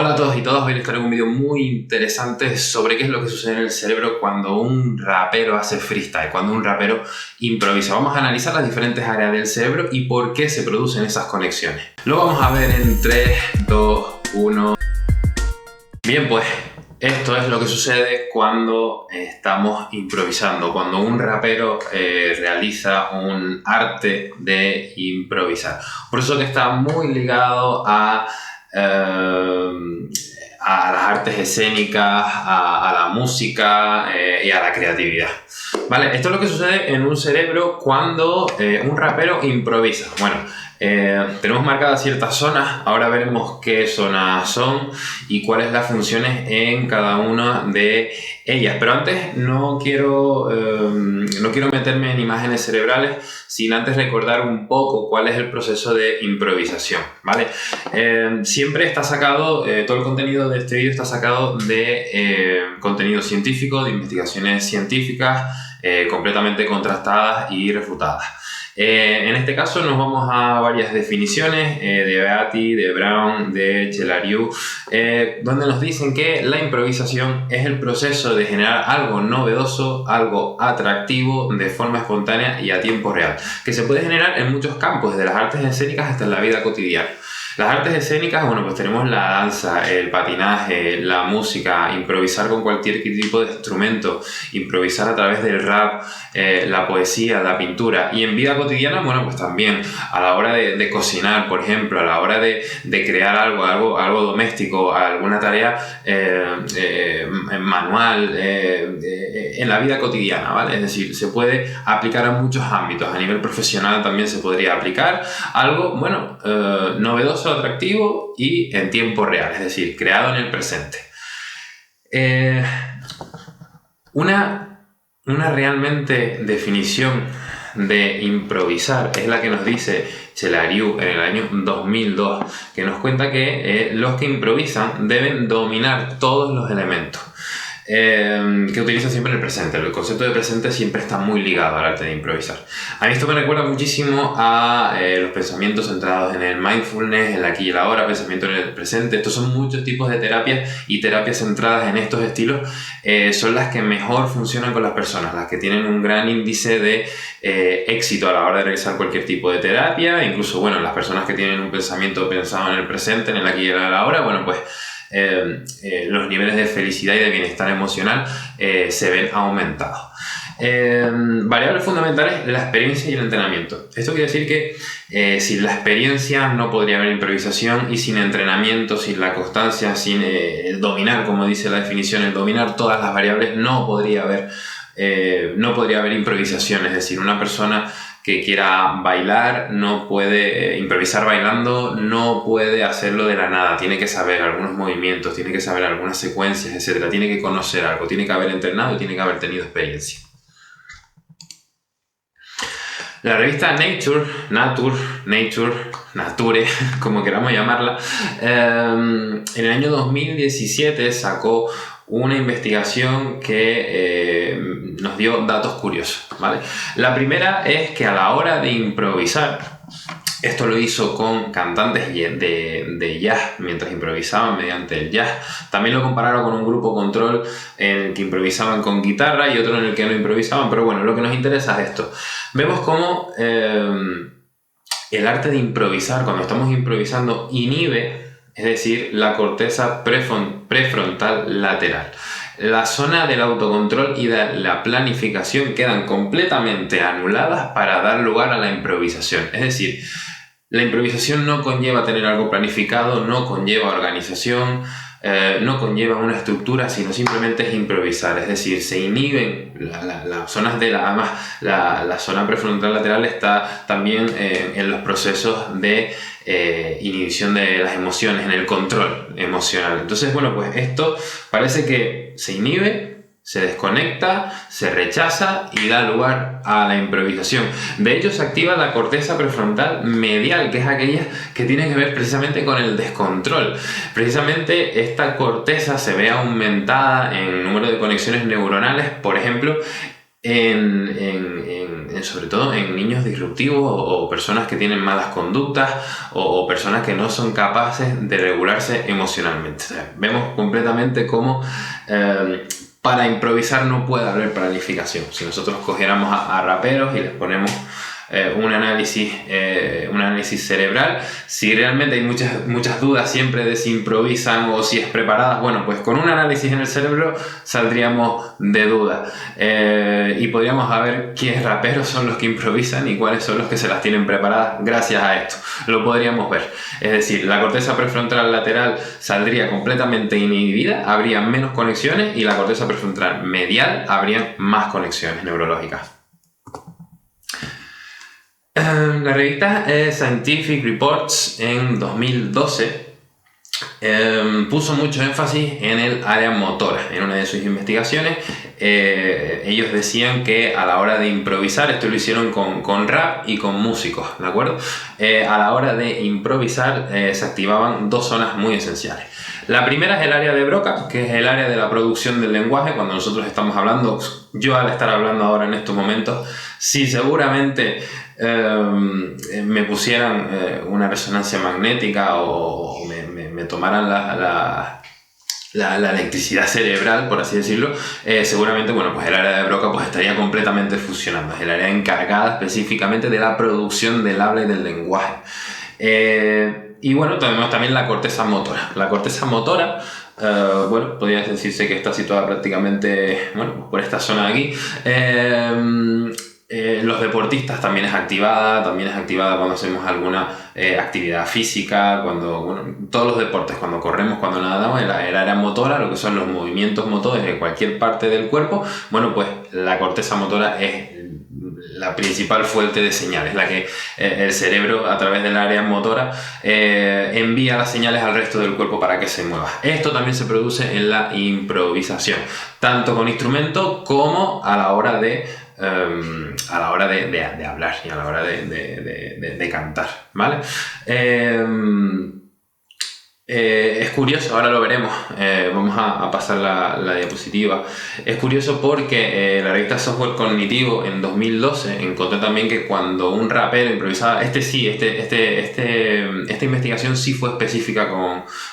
Hola a todos y todas, hoy les traigo un vídeo muy interesante sobre qué es lo que sucede en el cerebro cuando un rapero hace freestyle, cuando un rapero improvisa. Vamos a analizar las diferentes áreas del cerebro y por qué se producen esas conexiones. Lo vamos a ver en 3, 2, 1... Bien, pues esto es lo que sucede cuando estamos improvisando, cuando un rapero realiza un arte de improvisar. Por eso que está muy ligado a las artes escénicas, a la música y a la creatividad. ¿Vale? Esto es lo que sucede en un cerebro cuando un rapero improvisa. Bueno, tenemos marcadas ciertas zonas, ahora veremos qué zonas son y cuáles las funciones en cada una de ellas. Pero antes no quiero meterme en imágenes cerebrales sin antes recordar un poco cuál es el proceso de improvisación, ¿vale? Siempre está sacado, todo el contenido de este vídeo está sacado de contenido científico, de investigaciones científicas completamente contrastadas y refutadas. En este caso nos vamos a varias definiciones de Beatty, de Brown, de Chelariou, donde nos dicen que la improvisación es el proceso de generar algo novedoso, algo atractivo de forma espontánea y a tiempo real, que se puede generar en muchos campos, desde las artes escénicas hasta en la vida cotidiana. Las artes escénicas, bueno, pues tenemos la danza, el patinaje, la música, improvisar con cualquier tipo de instrumento, improvisar a través del rap, la poesía, la pintura. Y en vida cotidiana, bueno, pues también a la hora de cocinar, por ejemplo, a la hora de crear algo doméstico, alguna tarea manual, en la vida cotidiana, ¿vale? Es decir, se puede aplicar a muchos ámbitos. A nivel profesional también se podría aplicar algo, bueno, novedoso, atractivo y en tiempo real, es decir, creado en el presente. Una realmente definición de improvisar es la que nos dice Chelariou en el año 2002, que nos cuenta que los que improvisan deben dominar todos los elementos que utilizan siempre el presente. El concepto de presente siempre está muy ligado al arte de improvisar. A mí esto me recuerda muchísimo a los pensamientos centrados en el mindfulness, en el aquí y el ahora, pensamiento en el presente. Estos son muchos tipos de terapias, y terapias centradas en estos estilos son las que mejor funcionan con las personas, las que tienen un gran índice de éxito a la hora de realizar cualquier tipo de terapia. Incluso, bueno, las personas que tienen un pensamiento pensado en el presente, en el aquí y el ahora, bueno, pues los niveles de felicidad y de bienestar emocional se ven aumentados. Variables fundamentales: la experiencia y el entrenamiento. Esto quiere decir que sin la experiencia no podría haber improvisación, y sin entrenamiento, sin la constancia, sin el dominar, como dice la definición, el dominar todas las variables, no podría haber improvisación. Es decir, una persona que quiera bailar no puede improvisar bailando, no puede hacerlo de la nada, tiene que saber algunos movimientos, tiene que saber algunas secuencias, etc. Tiene que conocer algo, tiene que haber entrenado y tiene que haber tenido experiencia. La revista Nature, como queramos llamarla, en el año 2017 sacó una investigación que nos dio datos curiosos, ¿vale? La primera es que a la hora de improvisar, esto lo hizo con cantantes de jazz mientras improvisaban mediante el jazz. También lo compararon con un grupo control en el que improvisaban con guitarra y otro en el que no improvisaban. Pero bueno, lo que nos interesa es esto. Vemos cómo el arte de improvisar, cuando estamos improvisando, inhibe, es decir, la corteza prefrontal lateral. La zona del autocontrol y de la planificación quedan completamente anuladas para dar lugar a la improvisación. Es decir, la improvisación no conlleva tener algo planificado, no conlleva organización, no conlleva una estructura, sino simplemente es improvisar. Es decir, se inhiben las zonas de la zona prefrontal lateral está también en los procesos de inhibición de las emociones, en el control emocional. Entonces, bueno, pues esto parece que se inhibe, se desconecta, se rechaza y da lugar a la improvisación. De hecho, se activa la corteza prefrontal medial, que es aquella que tiene que ver precisamente con el descontrol. Precisamente esta corteza se ve aumentada en número de conexiones neuronales, por ejemplo, en sobre todo en niños disruptivos o personas que tienen malas conductas o personas que no son capaces de regularse emocionalmente. O sea, vemos completamente cómo para improvisar no puede haber planificación. Si nosotros cogiéramos a raperos y les ponemos un análisis cerebral, si realmente hay muchas dudas siempre de si improvisan o si es preparadas, bueno, pues con un análisis en el cerebro saldríamos de duda y podríamos saber qué raperos son los que improvisan y cuáles son los que se las tienen preparadas gracias a esto. Lo podríamos ver. Es decir, la corteza prefrontal lateral saldría completamente inhibida, habría menos conexiones, y la corteza prefrontal medial habría más conexiones neurológicas. La revista Scientific Reports en 2012 puso mucho énfasis en el área motora. En una de sus investigaciones ellos decían que a la hora de improvisar, esto lo hicieron con rap y con músicos, ¿de acuerdo? A la hora de improvisar se activaban dos zonas muy esenciales. La primera es el área de Broca, que es el área de la producción del lenguaje. Cuando nosotros estamos hablando, yo al estar hablando ahora en estos momentos, si seguramente me pusieran una resonancia magnética o me tomaran la electricidad cerebral, por así decirlo, seguramente, bueno, pues el área de Broca pues estaría completamente funcionando. Es el área encargada específicamente de la producción del habla y del lenguaje. Y bueno, tenemos también la corteza motora. La corteza motora, bueno, podría decirse que está situada prácticamente, bueno, por esta zona de aquí. Los deportistas también es activada cuando hacemos alguna actividad física, bueno, todos los deportes, cuando corremos, cuando nadamos, el área motora, lo que son los movimientos motores de cualquier parte del cuerpo, bueno, pues la corteza motora es la principal fuente de señales, la que el cerebro a través del área motora envía las señales al resto del cuerpo para que se mueva. Esto también se produce en la improvisación, tanto con instrumento como a la hora de hablar y a la hora de cantar, ¿vale? Es curioso, ahora lo veremos, vamos a pasar la diapositiva. Es curioso porque la revista Software Cognitivo en 2012 encontró también que cuando un rapero improvisaba, esta investigación sí fue específica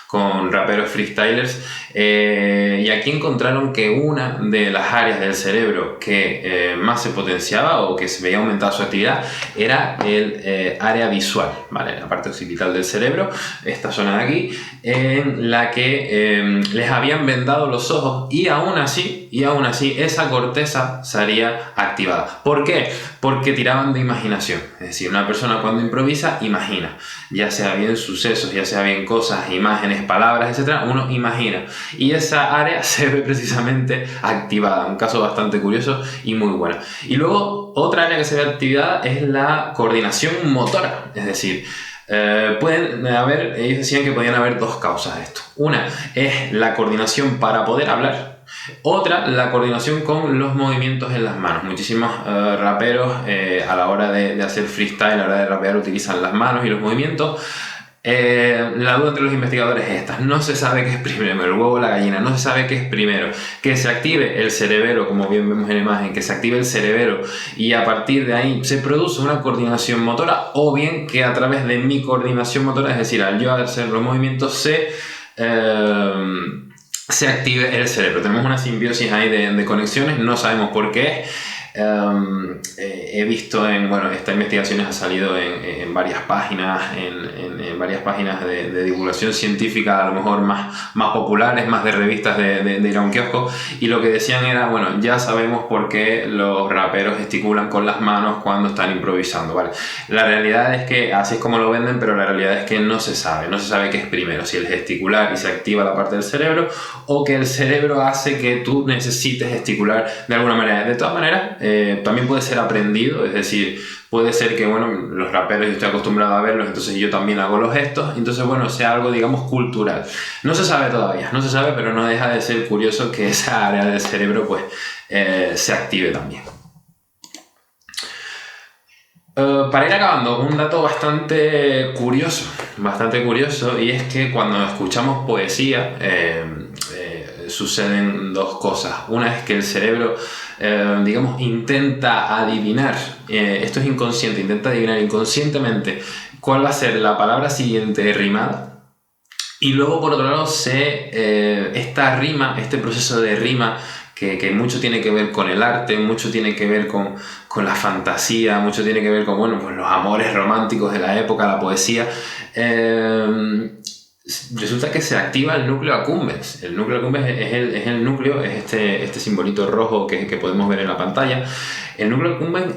con raperos freestylers, y aquí encontraron que una de las áreas del cerebro que más se potenciaba o que se veía aumentada su actividad era el área visual, ¿vale? La parte occipital del cerebro, esta zona de aquí, en la que les habían vendado los ojos y aún así esa corteza sería activada. ¿Por qué? Porque tiraban de imaginación. Es decir, una persona cuando improvisa, imagina, ya sea bien sucesos, ya sea bien cosas, imágenes, palabras, etc. Uno imagina y esa área se ve precisamente activada. Un caso bastante curioso y muy bueno. Y luego otra área que se ve activada es la coordinación motora, es decir, ellos decían que podían haber dos causas de esto. Una es la coordinación para poder hablar. Otra, la coordinación con los movimientos en las manos. Muchísimos raperos a la hora de hacer freestyle, a la hora de rapear, utilizan las manos y los movimientos. La duda entre los investigadores es esta: no se sabe qué es primero, el huevo o la gallina. No se sabe qué es primero, que se active el cerebelo, como bien vemos en la imagen, que se active el cerebelo y a partir de ahí se produce una coordinación motora, o bien que a través de mi coordinación motora, es decir, al yo hacer los movimientos, se active el cerebro. Tenemos una simbiosis ahí de conexiones, no sabemos por qué. He visto esta investigación ha salido en varias páginas, en varias páginas de divulgación científica, a lo mejor más populares, más de revistas de ir a un kiosco, y lo que decían era, bueno, ya sabemos por qué los raperos gesticulan con las manos cuando están improvisando, ¿vale? La realidad es que así es como lo venden, pero la realidad es que no se sabe qué es primero, si el gesticular y se activa la parte del cerebro, o que el cerebro hace que tú necesites gesticular de alguna manera. De todas maneras, también puede ser aprendido, es decir, puede ser que, bueno, los raperos yo estoy acostumbrado a verlos, entonces yo también hago los gestos, entonces, bueno, sea algo, digamos, cultural. No se sabe todavía, pero no deja de ser curioso que esa área del cerebro, pues, se active también. Para ir acabando, un dato bastante curioso, y es que cuando escuchamos poesía, suceden dos cosas. Una es que el cerebro, digamos, intenta adivinar, esto es inconsciente, intenta adivinar inconscientemente cuál va a ser la palabra siguiente rimada. Y luego, por otro lado, esta rima, este proceso de rima, que mucho tiene que ver con el arte, mucho tiene que ver con la fantasía, mucho tiene que ver con, bueno, pues los amores románticos de la época, la poesía. Resulta que se activa el núcleo accumbens. El núcleo accumbens es el núcleo, es este simbolito rojo que podemos ver en la pantalla. El núcleo accumbens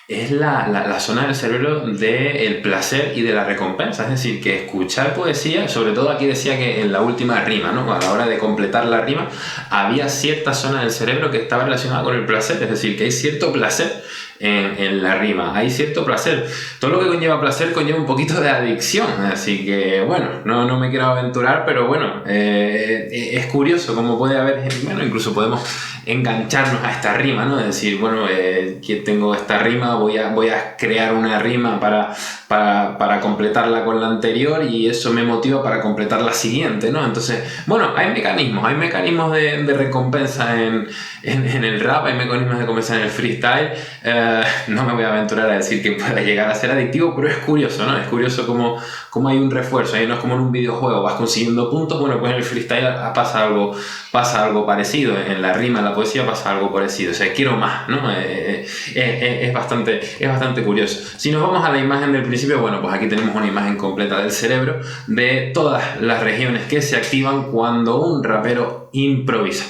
es la zona del cerebro del placer y de la recompensa. Es decir, que escuchar poesía, sobre todo aquí decía que en la última rima, ¿no? A la hora de completar la rima, había cierta zona del cerebro que estaba relacionada con el placer. Es decir, que hay cierto placer en la rima, hay cierto placer. Todo lo que conlleva placer conlleva un poquito de adicción. Así que, bueno, no me quiero aventurar, pero bueno, es curioso cómo puede haber, bueno, incluso podemos engancharnos a esta rima, ¿no? Es decir, bueno, que tengo esta rima, voy a crear una rima para completarla con la anterior y eso me motiva para completar la siguiente, ¿no? Entonces, bueno, hay mecanismos de recompensa en el rap, hay mecanismos de recompensa en el freestyle. No me voy a aventurar a decir que pueda llegar a ser adictivo, pero es curioso, ¿no? Es curioso cómo hay un refuerzo, ahí no es como en un videojuego, vas consiguiendo puntos. Bueno, pues en el freestyle pasa algo parecido, en la rima, en la poesía pasa algo parecido, o sea, quiero más, ¿no? Es bastante curioso. Si nos vamos a la imagen del principio, bueno, pues aquí tenemos una imagen completa del cerebro, de todas las regiones que se activan cuando un rapero improvisa.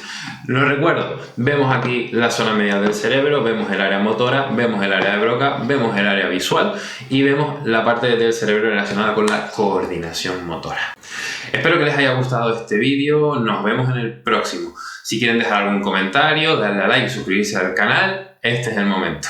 Lo recuerdo, vemos aquí la zona medial del cerebro, vemos el área motora, vemos el área de Broca, vemos el área visual y vemos la parte del cerebro relacionada con la coordinación motora. Espero que les haya gustado este vídeo, nos vemos en el próximo. Si quieren dejar algún comentario, darle a like y suscribirse al canal, este es el momento.